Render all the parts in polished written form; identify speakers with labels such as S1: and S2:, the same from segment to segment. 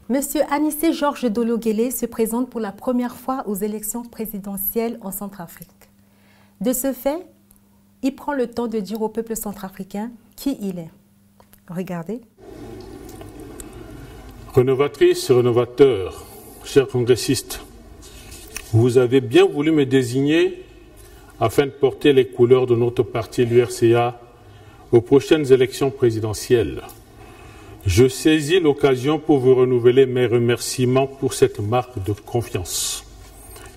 S1: Monsieur Anissé Georges Dolo-Guélé se présente pour la première fois aux élections présidentielles en Centrafrique. De ce fait, il prend le temps de dire au peuple centrafricain qui il est. Regardez.
S2: Rénovatrices et rénovateurs, chers congressistes, vous avez bien voulu me désigner afin de porter les couleurs de notre parti, l'URCA, aux prochaines élections présidentielles. Je saisis l'occasion pour vous renouveler mes remerciements pour cette marque de confiance.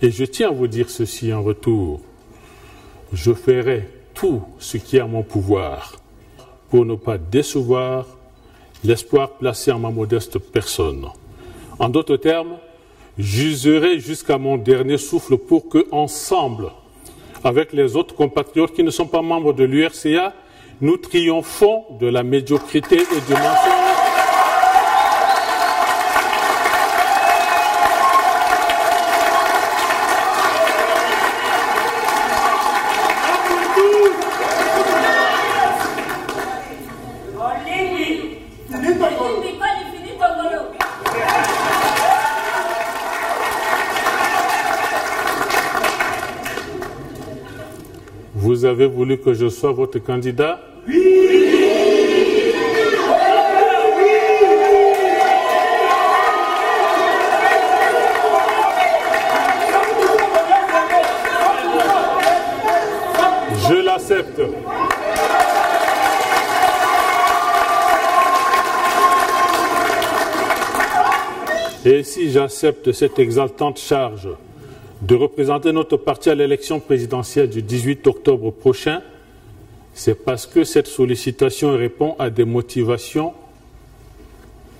S2: Et je tiens à vous dire ceci en retour. Je ferai tout ce qui est à mon pouvoir pour ne pas décevoir l'espoir placé en ma modeste personne. En d'autres termes, j'userai jusqu'à mon dernier souffle pour que, ensemble, avec les autres compatriotes qui ne sont pas membres de l'URCA, nous triomphons de la médiocrité et du mensonge. Vous avez voulu que je sois votre candidat? Oui. Je l'accepte. Et si j'accepte cette exaltante charge de représenter notre parti à l'élection présidentielle du 18 octobre prochain, c'est parce que cette sollicitation répond à des motivations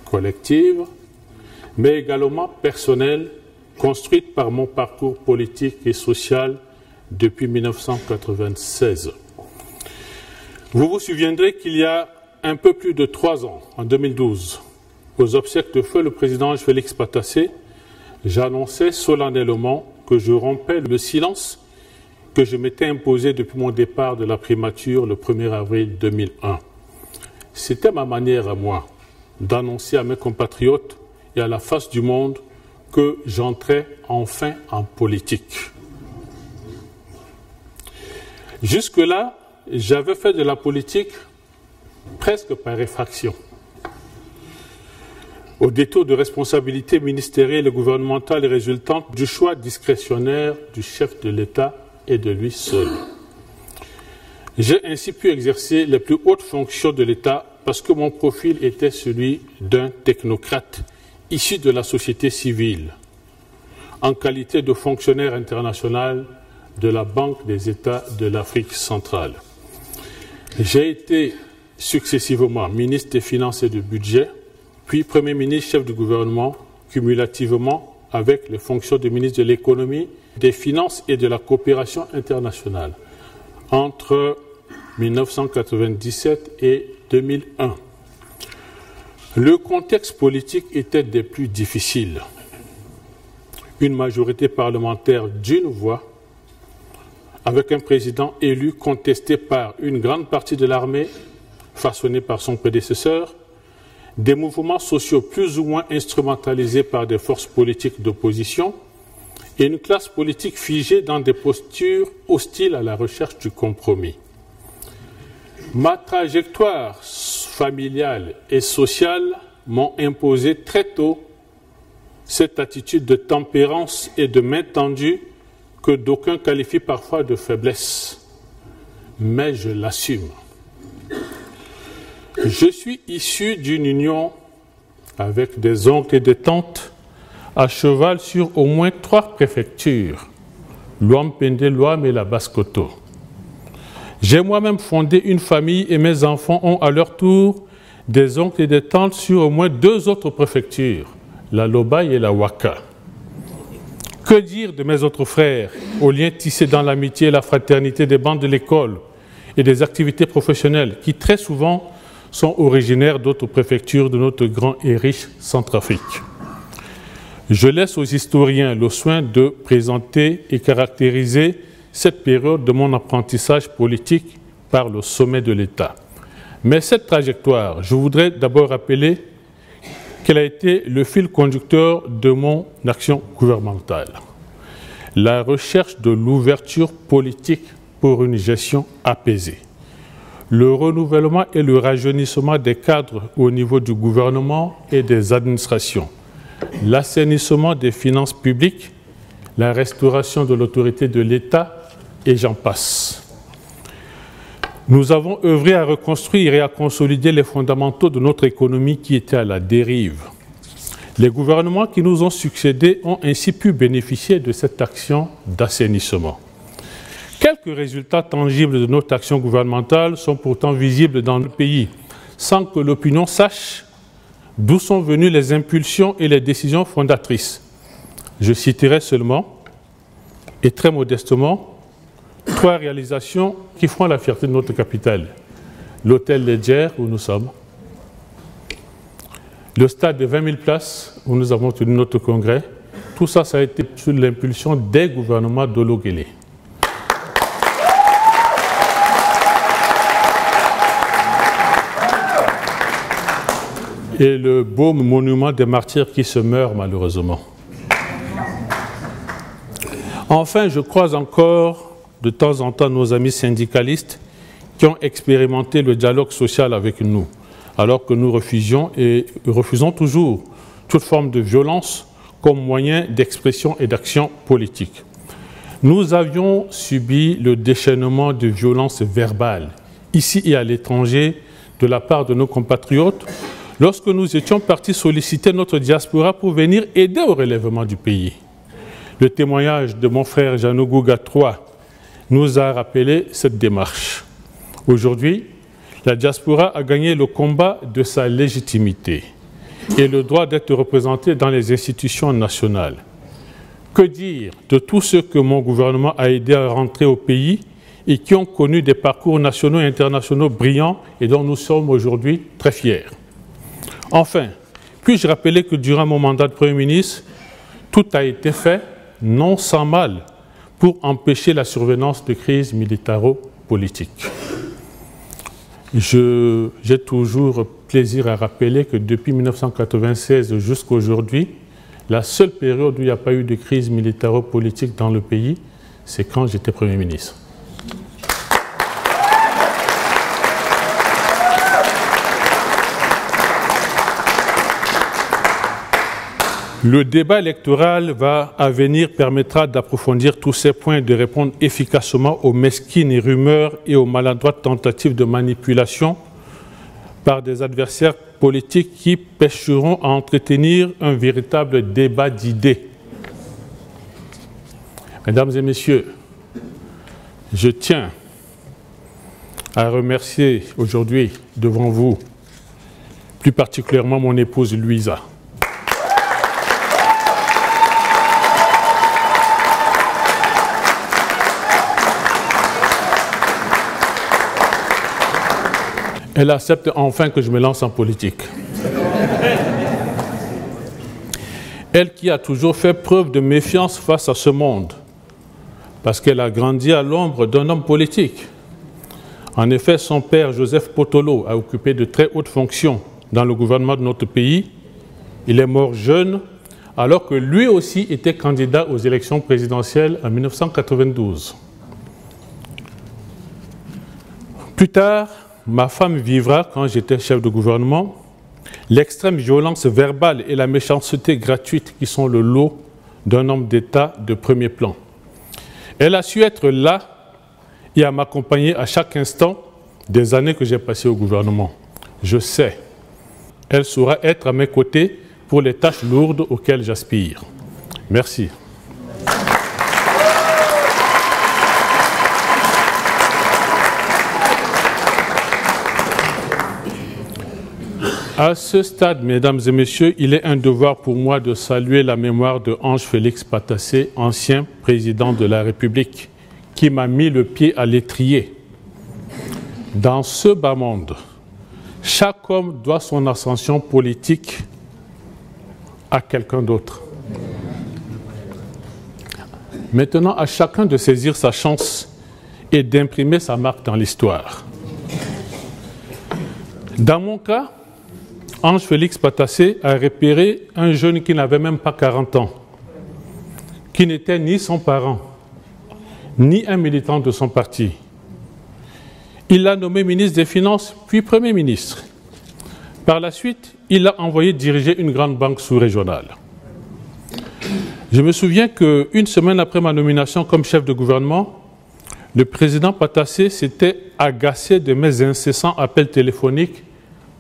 S2: collectives, mais également personnelles, construites par mon parcours politique et social depuis 1996. Vous vous souviendrez qu'il y a un peu plus de 3 ans, en 2012, aux obsèques de feu le président Félix Patassé, j'annonçais solennellement que je rompais le silence que je m'étais imposé depuis mon départ de la primature le 1er avril 2001. C'était ma manière à moi d'annoncer à mes compatriotes et à la face du monde que j'entrais enfin en politique. Jusque-là, j'avais fait de la politique presque par effraction. Au détour de responsabilités ministérielles et gouvernementales résultantes du choix discrétionnaire du chef de l'État et de lui seul. J'ai ainsi pu exercer les plus hautes fonctions de l'État parce que mon profil était celui d'un technocrate issu de la société civile, en qualité de fonctionnaire international de la Banque des États de l'Afrique centrale. J'ai été successivement ministre des Finances et du Budget, puis Premier ministre, chef du gouvernement, cumulativement avec les fonctions de ministre de l'économie, des finances et de la coopération internationale entre 1997 et 2001. Le contexte politique était des plus difficiles. Une majorité parlementaire d'une voix, avec un président élu contesté par une grande partie de l'armée, façonné par son prédécesseur, des mouvements sociaux plus ou moins instrumentalisés par des forces politiques d'opposition et une classe politique figée dans des postures hostiles à la recherche du compromis. Ma trajectoire familiale et sociale m'ont imposé très tôt cette attitude de tempérance et de main tendue que d'aucuns qualifient parfois de faiblesse. Mais je l'assume. Je suis issu d'une union avec des oncles et des tantes à cheval sur au moins 3 préfectures, Luampende, Luam et la Basse-Koto. J'ai moi-même fondé une famille et mes enfants ont à leur tour des oncles et des tantes sur au moins 2 autres préfectures, la Lobaye et la Ouaka. Que dire de mes autres frères, aux liens tissés dans l'amitié et la fraternité des bancs de l'école et des activités professionnelles qui très souvent sont originaires d'autres préfectures de notre grand et riche Centrafrique. Je laisse aux historiens le soin de présenter et caractériser cette période de mon apprentissage politique par le sommet de l'État. Mais cette trajectoire, je voudrais d'abord rappeler qu'elle a été le fil conducteur de mon action gouvernementale. La recherche de l'ouverture politique pour une gestion apaisée. Le renouvellement et le rajeunissement des cadres au niveau du gouvernement et des administrations. L'assainissement des finances publiques, la restauration de l'autorité de l'État, et j'en passe. Nous avons œuvré à reconstruire et à consolider les fondamentaux de notre économie qui étaient à la dérive. Les gouvernements qui nous ont succédé ont ainsi pu bénéficier de cette action d'assainissement. Quelques résultats tangibles de notre action gouvernementale sont pourtant visibles dans le pays, sans que l'opinion sache d'où sont venues les impulsions et les décisions fondatrices. Je citerai seulement, et très modestement, 3 réalisations qui font la fierté de notre capitale. L'hôtel Ledger, où nous sommes. Le stade de 20 000 places, où nous avons tenu notre congrès. Tout ça, ça a été sous l'impulsion des gouvernements d'Olo Guelleh. Et le beau monument des martyrs qui se meurent malheureusement. Enfin, je croise encore de temps en temps nos amis syndicalistes qui ont expérimenté le dialogue social avec nous, alors que nous refusions et refusons toujours toute forme de violence comme moyen d'expression et d'action politique. Nous avions subi le déchaînement de violences verbales, ici et à l'étranger, de la part de nos compatriotes, lorsque nous étions partis solliciter notre diaspora pour venir aider au relèvement du pays. Le témoignage de mon frère Janogou Gatroua nous a rappelé cette démarche. Aujourd'hui, la diaspora a gagné le combat de sa légitimité et le droit d'être représentée dans les institutions nationales. Que dire de tous ceux que mon gouvernement a aidé à rentrer au pays et qui ont connu des parcours nationaux et internationaux brillants et dont nous sommes aujourd'hui très fiers. Enfin, puis-je rappeler que durant mon mandat de Premier ministre, tout a été fait, non sans mal, pour empêcher la survenance de crises militaro-politiques. J'ai toujours plaisir à rappeler que depuis 1996 jusqu'à aujourd'hui, la seule période où il n'y a pas eu de crise militaro-politique dans le pays, c'est quand j'étais Premier ministre. Le débat électoral à venir permettra d'approfondir tous ces points et de répondre efficacement aux mesquines rumeurs et aux maladroites tentatives de manipulation par des adversaires politiques qui pêcheront à entretenir un véritable débat d'idées. Mesdames et messieurs, je tiens à remercier aujourd'hui devant vous, plus particulièrement mon épouse Louisa. Elle accepte enfin que je me lance en politique. Elle qui a toujours fait preuve de méfiance face à ce monde, parce qu'elle a grandi à l'ombre d'un homme politique. En effet, son père, Joseph Potolo, a occupé de très hautes fonctions dans le gouvernement de notre pays. Il est mort jeune, alors que lui aussi était candidat aux élections présidentielles en 1992. Plus tard, ma femme vivra, quand j'étais chef de gouvernement, l'extrême violence verbale et la méchanceté gratuite qui sont le lot d'un homme d'État de premier plan. Elle a su être là et à m'accompagner à chaque instant des années que j'ai passées au gouvernement. Je sais, elle saura être à mes côtés pour les tâches lourdes auxquelles j'aspire. Merci. À ce stade, mesdames et messieurs, il est un devoir pour moi de saluer la mémoire de Ange-Félix Patassé, ancien président de la République, qui m'a mis le pied à l'étrier. Dans ce bas monde, chaque homme doit son ascension politique à quelqu'un d'autre. Maintenant, à chacun de saisir sa chance et d'imprimer sa marque dans l'histoire. Dans mon cas, Ange Félix Patassé a repéré un jeune qui n'avait même pas 40 ans, qui n'était ni son parent, ni un militant de son parti. Il l'a nommé ministre des Finances, puis Premier ministre. Par la suite, il l'a envoyé diriger une grande banque sous-régionale. Je me souviens qu'une semaine après ma nomination comme chef de gouvernement, le président Patassé s'était agacé de mes incessants appels téléphoniques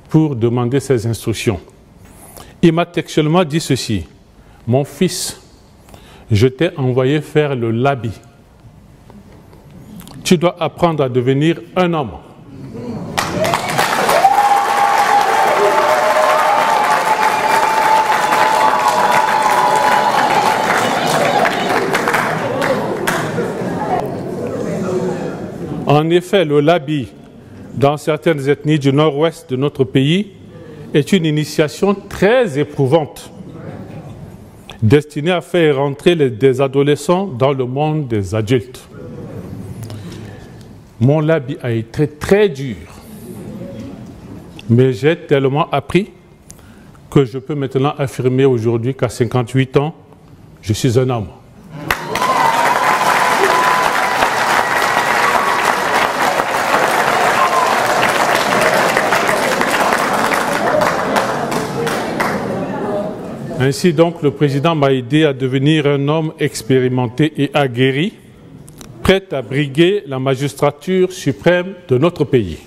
S2: pour demander ses instructions. Il m'a textuellement dit ceci: « Mon fils, je t'ai envoyé faire le labi. Tu dois apprendre à devenir un homme. » En effet, le labi, dans certaines ethnies du nord-ouest de notre pays, est une initiation très éprouvante, destinée à faire rentrer des adolescents dans le monde des adultes. Mon labi a été très dur, mais j'ai tellement appris que je peux maintenant affirmer aujourd'hui qu'à 58 ans, je suis un homme. Ainsi donc, le président m'a aidé à devenir un homme expérimenté et aguerri, prêt à briguer la magistrature suprême de notre pays.